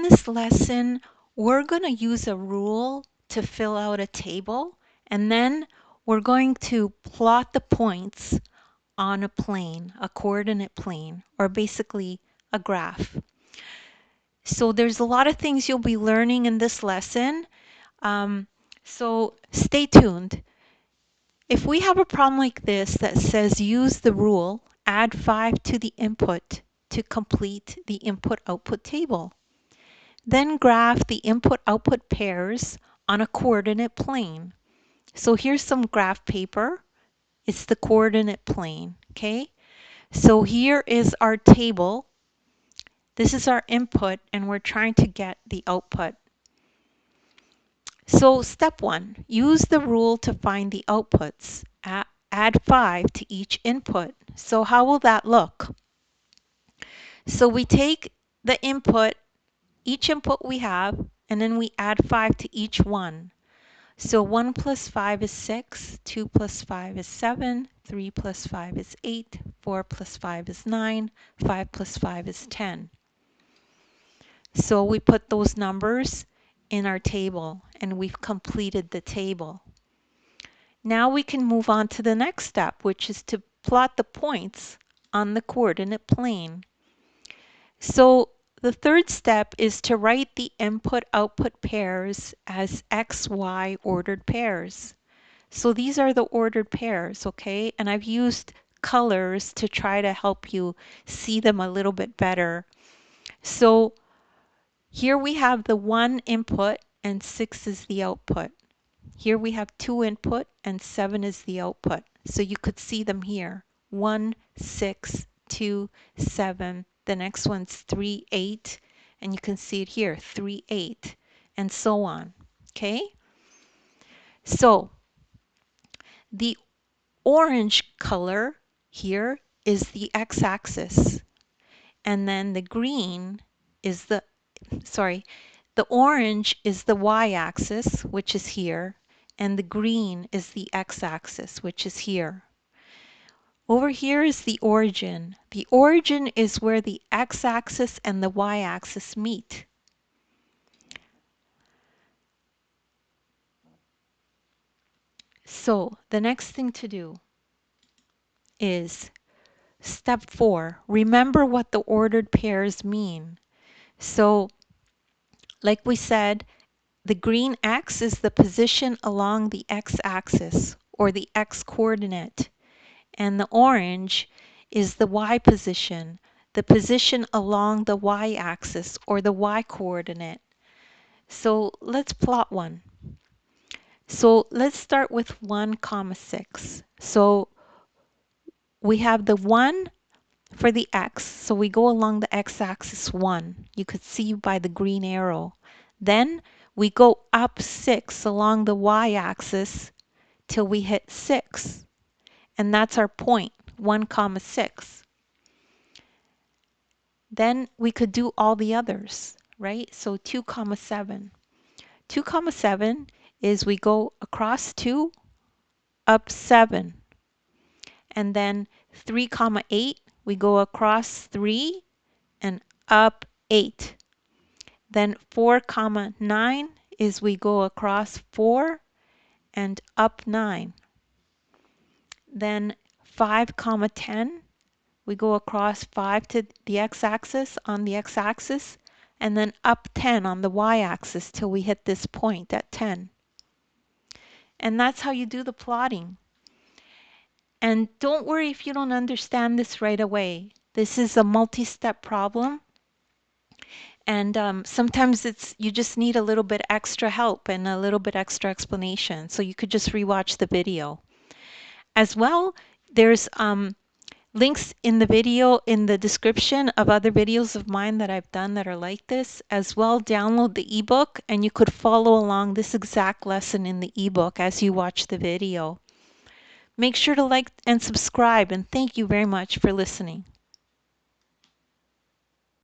this lesson, we're going to use a rule to fill out a table, and then we're going to plot the points on a plane, a coordinate plane, or basically a graph. So there's a lot of things you'll be learning in this lesson. So stay tuned. If we have a problem like this that says use the rule, add 5 to the input to complete the input-output table. Then graph the input-output pairs on a coordinate plane. So here's some graph paper. It's the coordinate plane, okay? So here is our table. This is our input, and we're trying to get the output. So step 1, use the rule to find the outputs. Add 5 to each input. So how will that look? So we take the input, each input we have, and then we add 5 to each one. So 1 plus 5 is 6, 2 plus 5 is 7, 3 plus 5 is 8, 4 plus 5 is 9, 5 plus 5 is 10. So we put those numbers in our table, and we've completed the table. Now we can move on to the next step, which is to plot the points on the coordinate plane. So the third step is to write the input-output pairs as XY ordered pairs. So these are the ordered pairs, okay? And I've used colors to try to help you see them a little bit better. So here we have the 1 input and 6 is the output. Here we have 2 input and 7 is the output. So you could see them here. 1, 6, 2, 7. The next one's 3, 8. And you can see it here, 3, 8. And so on. Okay? So the orange color here is the x-axis. And then the green is the orange is the y-axis, which is here, and the green is the x-axis, which is here. Over here is the origin. The origin is where the x-axis and the y-axis meet. So the next thing to do is step 4. Remember what the ordered pairs mean. So like we said, the green X is the position along the x-axis or the x-coordinate, and the orange is the y position, the position along the y-axis or the y-coordinate. So let's plot one. So let's start with 1, 6. So we have the 1 for the x, so we go along the x-axis 1. You could see by the green arrow. Then we go up 6 along the y-axis till we hit 6. And that's our point, 1, 6. Then we could do all the others, right? So 2, 7. 2, 7 is we go across 2, up 7. And then 3, 8, we go across 3 and up 8. Then 4, 9 is we go across 4 and up 9. Then 5, 10, we go across 5 to the x-axis on the x-axis, and then up 10 on the y-axis till we hit this point at 10. And that's how you do the plotting. And don't worry if you don't understand this right away. This is a multi-step problem. And sometimes you just need a little bit extra help and a little bit extra explanation. So you could just rewatch the video. As well, there's links in the video in the description of other videos of mine that I've done that are like this. As well, download the ebook and you could follow along this exact lesson in the ebook as you watch the video. Make sure to like and subscribe, and thank you very much for listening.